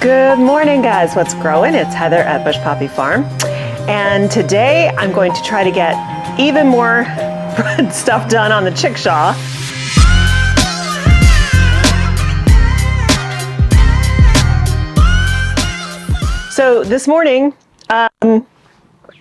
Good morning, guys. What's growing? It's Heather at Bush Poppy Farm. And today I'm going to try to get even more stuff done on the chickshaw. So this morning,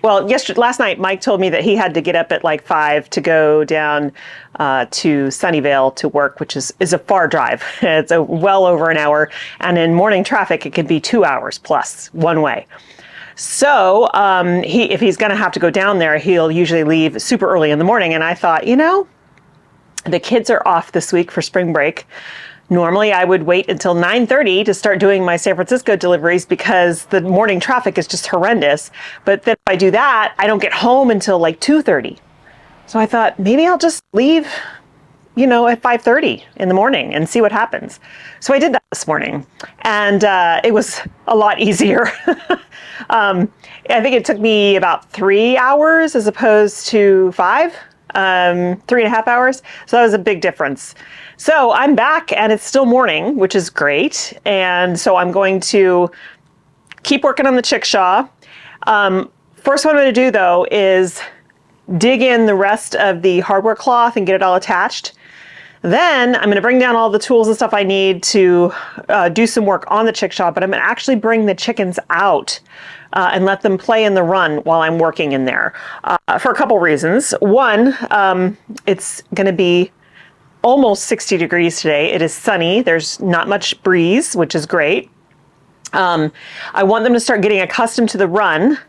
last night, Mike told me that he had to get up at like 5 to go down to Sunnyvale to work, which is a far drive. It's well over an hour. And in morning traffic, it can be 2 hours plus one way. So if he's going to have to go down there, he'll usually leave super early in the morning. And I thought, the kids are off this week for spring break. Normally, I would wait until 9:30 to start doing my San Francisco deliveries because the morning traffic is just horrendous. But then if I do that, I don't get home until like 2:30. So I thought maybe I'll just leave, at 5:30 in the morning and see what happens. So I did that this morning, and it was a lot easier. I think it took me about 3 hours as opposed to 5. 3.5 hours. So that was a big difference. So I'm back and it's still morning, which is great. And so I'm going to keep working on the chickshaw. First what I'm going to do though is dig in the rest of the hardware cloth and get it all attached. Then I'm going to bring down all the tools and stuff I need to do some work on the chickshaw, but I'm going to actually bring the chickens out and let them play in the run while I'm working in there for a couple reasons. One, it's going to be almost 60 degrees today. It is sunny. There's not much breeze, which is great. I want them to start getting accustomed to the run.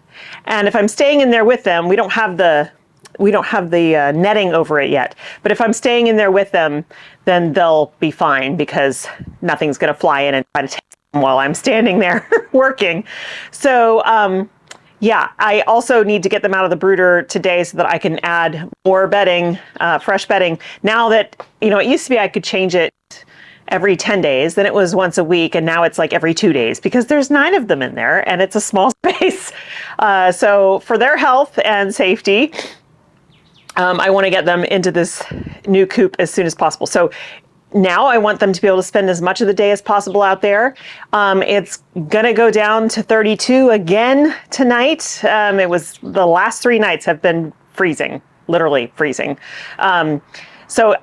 And if I'm staying in there with them, we don't have the netting over it yet. But if I'm staying in there with them, then they'll be fine because nothing's going to fly in and try to take them while I'm standing there working. So, I also need to get them out of the brooder today so that I can add more bedding, fresh bedding. Now that, it used to be I could change it every 10 days, then it was once a week, and now it's like every 2 days because there's 9 of them in there and it's a small space. So for their health and safety, I want to get them into this new coop as soon as possible. So now I want them to be able to spend as much of the day as possible out there. It's going to go down to 32 again tonight. It was the last 3 nights have been freezing, literally freezing. So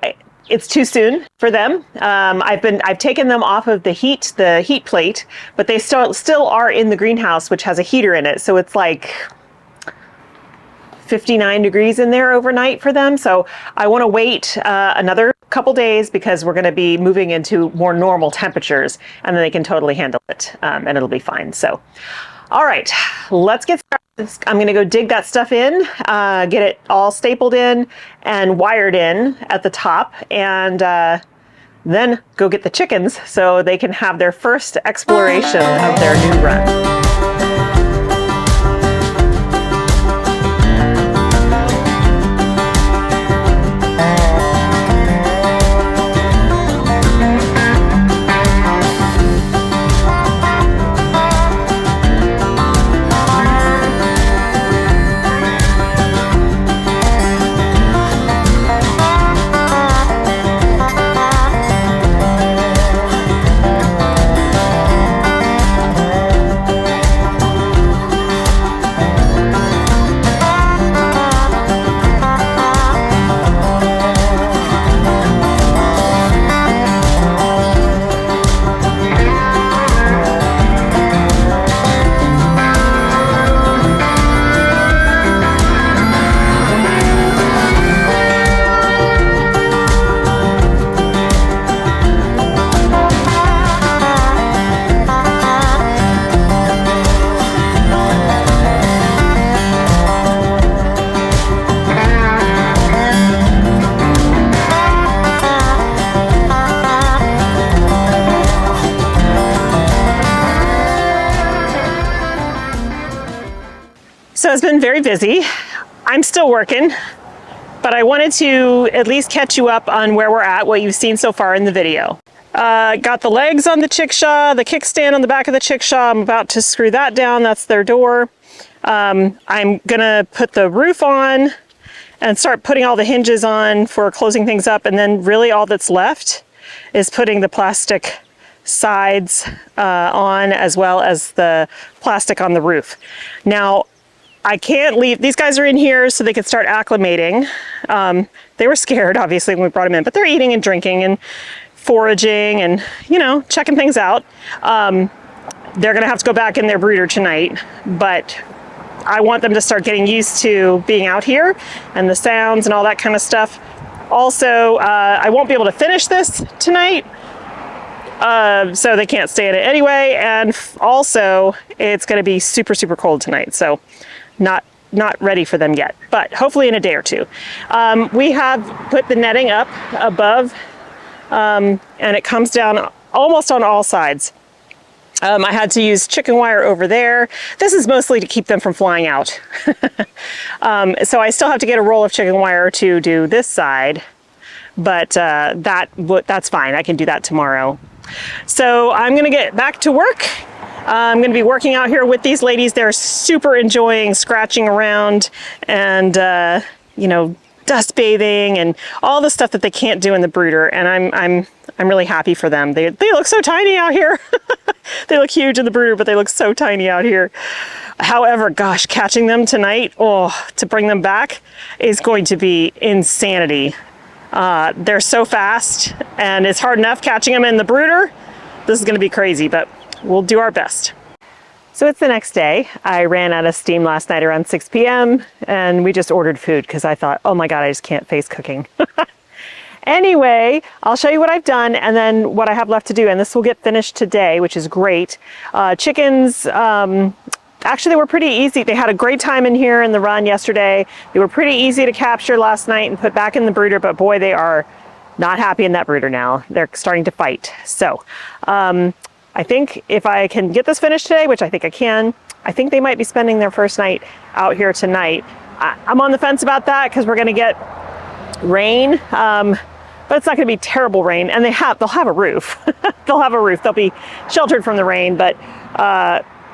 it's too soon for them. I've taken them off of the heat plate, but they still are in the greenhouse, which has a heater in it. So it's like 59 degrees in there overnight for them. So I want to wait another couple days because we're going to be moving into more normal temperatures, and then they can totally handle it and it'll be fine. So, all right, let's get started. I'm going to go dig that stuff in, get it all stapled in and wired in at the top, and then go get the chickens so they can have their first exploration of their new run. So it's been very busy. I'm still working, but I wanted to at least catch you up on where we're at, what you've seen so far in the video. Got the legs on the chickshaw, the kickstand on the back of the chickshaw. I'm about to screw that down. That's their door. I'm gonna put the roof on and start putting all the hinges on for closing things up. And then really all that's left is putting the plastic sides on, as well as the plastic on the roof. Now, I can't leave, these guys are in here so they can start acclimating. They were scared, obviously, when we brought them in, but they're eating and drinking and foraging and, you know, checking things out. They're gonna have to go back in their brooder tonight, but I want them to start getting used to being out here and the sounds and all that kind of stuff. Also, I won't be able to finish this tonight, so they can't stay in it anyway. And also, it's gonna be super, super cold tonight, so not ready for them yet, but hopefully in a day or two. We have put the netting up above, and it comes down almost on all sides. I had to use chicken wire over there. This is mostly to keep them from flying out. So I still have to get a roll of chicken wire to do this side, but that's fine. I can do that tomorrow. So I'm gonna get back to work. I'm gonna be working out here with these ladies. They're super enjoying scratching around and, you know, dust bathing and all the stuff that they can't do in the brooder. And I'm really happy for them. They look so tiny out here. They look huge in the brooder, but they look so tiny out here. However, gosh, catching them tonight, to bring them back is going to be insanity. They're so fast, and it's hard enough catching them in the brooder. This is gonna be crazy, but we'll do our best. So it's the next day. I ran out of steam last night around 6 p.m. and we just ordered food because I thought, oh my God, I just can't face cooking. Anyway, I'll show you what I've done and then what I have left to do. And this will get finished today, which is great. Chickens, actually they were pretty easy. They had a great time in here in the run yesterday. They were pretty easy to capture last night and put back in the brooder, but boy, they are not happy in that brooder now. They're starting to fight. So, I think if I can get this finished today, which I think I can, I think they might be spending their first night out here tonight. I'm on the fence about that because we're gonna get rain, but it's not gonna be terrible rain. And they'll have a roof. They'll have a roof. They'll be sheltered from the rain, but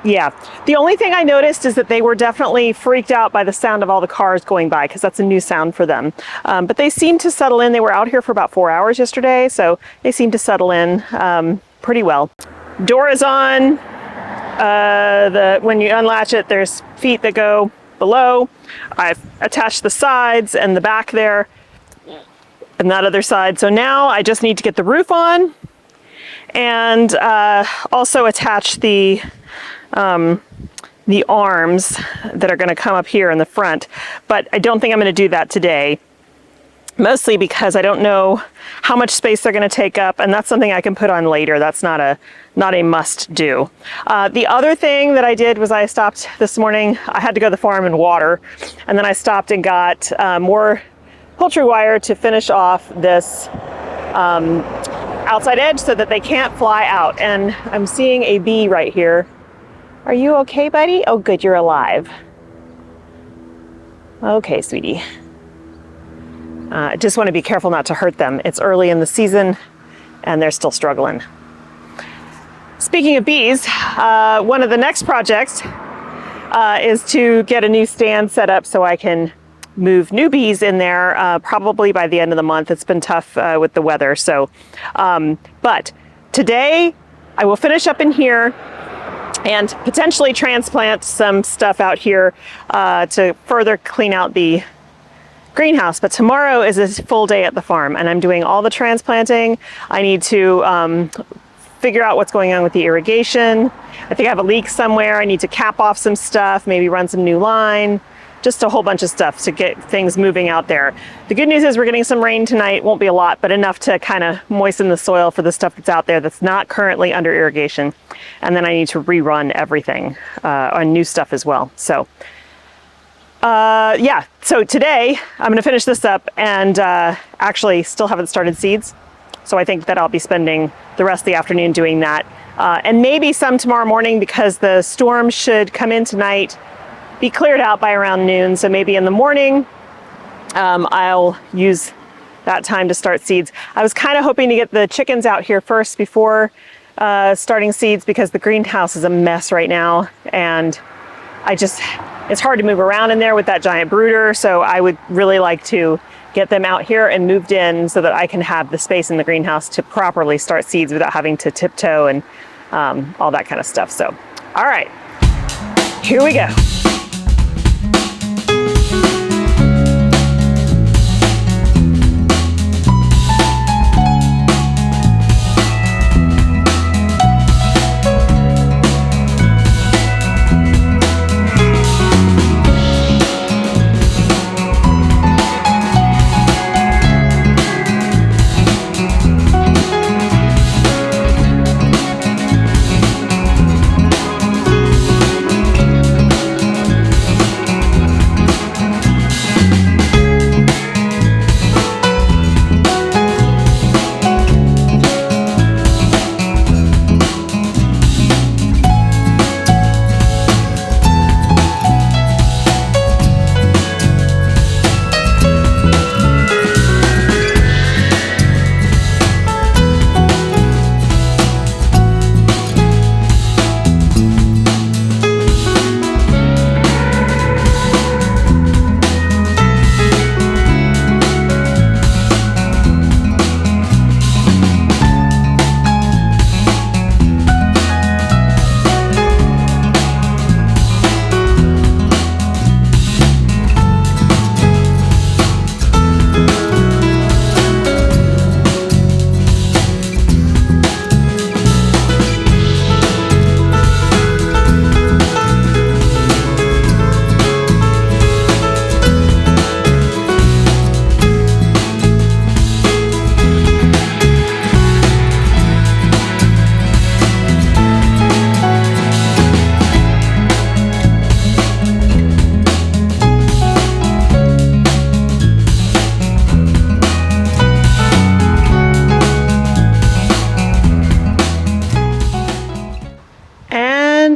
yeah. The only thing I noticed is that they were definitely freaked out by the sound of all the cars going by because that's a new sound for them. But they seemed to settle in. They were out here for about 4 hours yesterday, so they seemed to settle in pretty well. Door is on. When you unlatch it, there's feet that go below. I've attached the sides and the back there and that other side. So now I just need to get the roof on and also attach the arms that are going to come up here in the front. But I don't think I'm going to do that today. Mostly because I don't know how much space they're going to take up, and that's something I can put on later. That's not a must do. The other thing that I did was I stopped this morning. I had to go to the farm and water, and then I stopped and got more poultry wire to finish off this outside edge so that they can't fly out. And I'm seeing a bee right here. Are you okay, buddy? Oh, good, you're alive. Okay, sweetie. I just want to be careful not to hurt them. It's early in the season and they're still struggling. Speaking of bees, one of the next projects is to get a new stand set up so I can move new bees in there probably by the end of the month. It's been tough with the weather. So, but today I will finish up in here and potentially transplant some stuff out here to further clean out the greenhouse. But tomorrow is a full day at the farm and I'm doing all the transplanting. I need to figure out what's going on with the irrigation. I think I have a leak somewhere. I need to cap off some stuff, maybe run some new line, just a whole bunch of stuff to get things moving out there. The good news is we're getting some rain tonight. Won't be a lot, but enough to kind of moisten the soil for the stuff that's out there that's not currently under irrigation. And then I need to rerun everything on new stuff as well. So yeah, so today I'm going to finish this up and actually still haven't started seeds. So I think that I'll be spending the rest of the afternoon doing that. And maybe some tomorrow morning because the storm should come in tonight, be cleared out by around noon. So maybe in the morning, I'll use that time to start seeds. I was kind of hoping to get the chickens out here first before starting seeds because the greenhouse is a mess right now. And it's hard to move around in there with that giant brooder. So I would really like to get them out here and moved in so that I can have the space in the greenhouse to properly start seeds without having to tiptoe and all that kind of stuff. So, all right, here we go.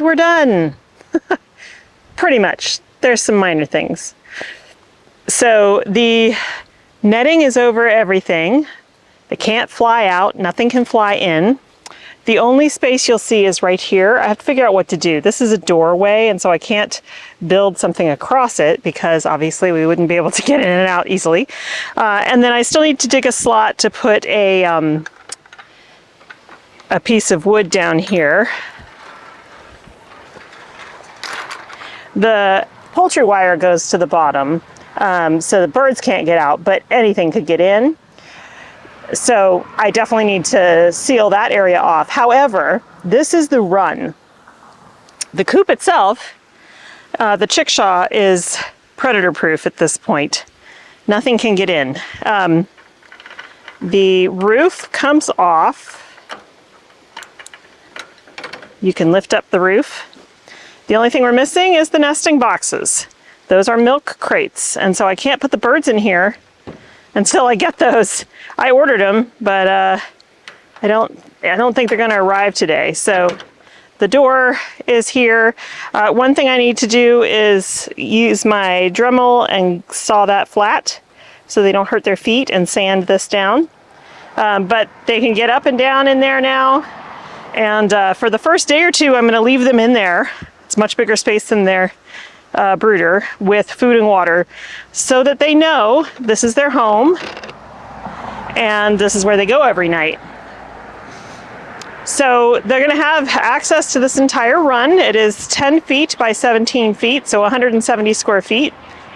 We're done. Pretty much. There's some minor things. So the netting is over everything. They can't fly out. Nothing can fly in. The only space you'll see is right here. I have to figure out what to do. This is a doorway, and so I can't build something across it because obviously we wouldn't be able to get in and out easily. And then I still need to dig a slot to put a piece of wood down here. The poultry wire goes to the bottom, so the birds can't get out, but anything could get in. So I definitely need to seal that area off. However, this is the run. The coop itself, the chickshaw, is predator proof at this point. Nothing can get in. The roof comes off. You can lift up the roof. The only thing we're missing is the nesting boxes. Those are milk crates, and so I can't put the birds in here until I get those. I ordered them, but I don't think they're gonna arrive today. So the door is here. One thing I need to do is use my Dremel and saw that flat so they don't hurt their feet and sand this down. But they can get up and down in there now. And for the first day or two, I'm gonna leave them in there. It's much bigger space than their brooder, with food and water, so that they know this is their home and this is where they go every night. So they're going to have access to this entire run. It is 10 feet by 17 feet, so 170 square feet.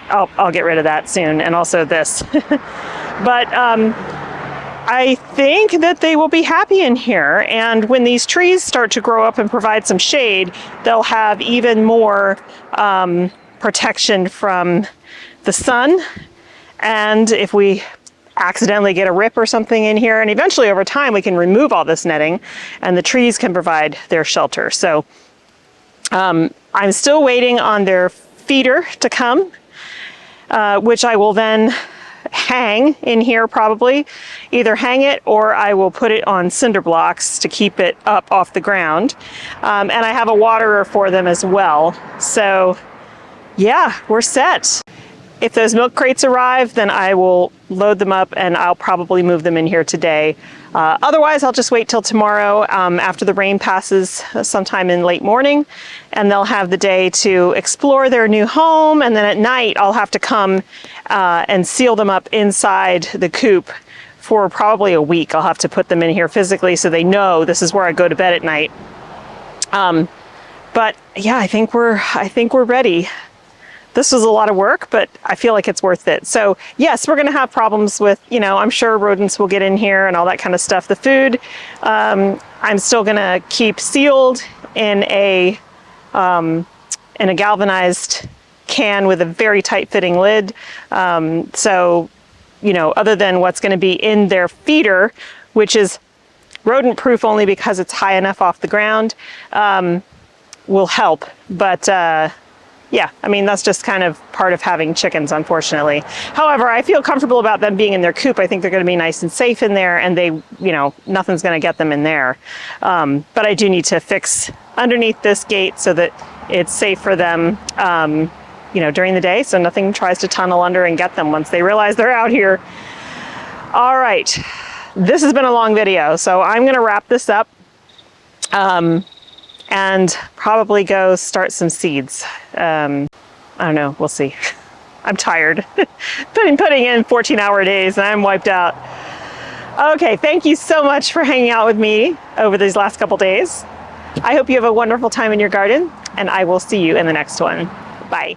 I'll get rid of that soon, and also this. But I think that they will be happy in here, and when these trees start to grow up and provide some shade, they'll have even more protection from the sun. And if we accidentally get a rip or something in here, and eventually over time we can remove all this netting and the trees can provide their shelter. So I'm still waiting on their feeder to come, which I will then hang in here, probably. Either hang it or I will put it on cinder blocks to keep it up off the ground. And I have a waterer for them as well. So yeah, we're set. If those milk crates arrive, then I will load them up and I'll probably move them in here today. Otherwise, I'll just wait till tomorrow after the rain passes sometime in late morning, and they'll have the day to explore their new home. And then at night, I'll have to come and seal them up inside the coop for probably a week. I'll have to put them in here physically so they know this is where I go to bed at night. But yeah, I think we're ready. This was a lot of work, but I feel like it's worth it. So yes, we're gonna have problems with, I'm sure rodents will get in here and all that kind of stuff. The food, I'm still gonna keep sealed in a galvanized can with a very tight fitting lid. So, other than what's gonna be in their feeder, which is rodent proof only because it's high enough off the ground, will help. But yeah, I mean, that's just kind of part of having chickens, unfortunately. However, I feel comfortable about them being in their coop. I think they're going to be nice and safe in there, and they, nothing's going to get them in there. But I do need to fix underneath this gate so that it's safe for them, during the day, so nothing tries to tunnel under and get them once they realize they're out here. All right, this has been a long video, so I'm going to wrap this up. And probably go start some seeds. I don't know, we'll see. I'm tired. putting in 14-hour days and I'm wiped out. Okay, thank you so much for hanging out with me over these last couple days. I hope you have a wonderful time in your garden, and I will see you in the next one. Bye.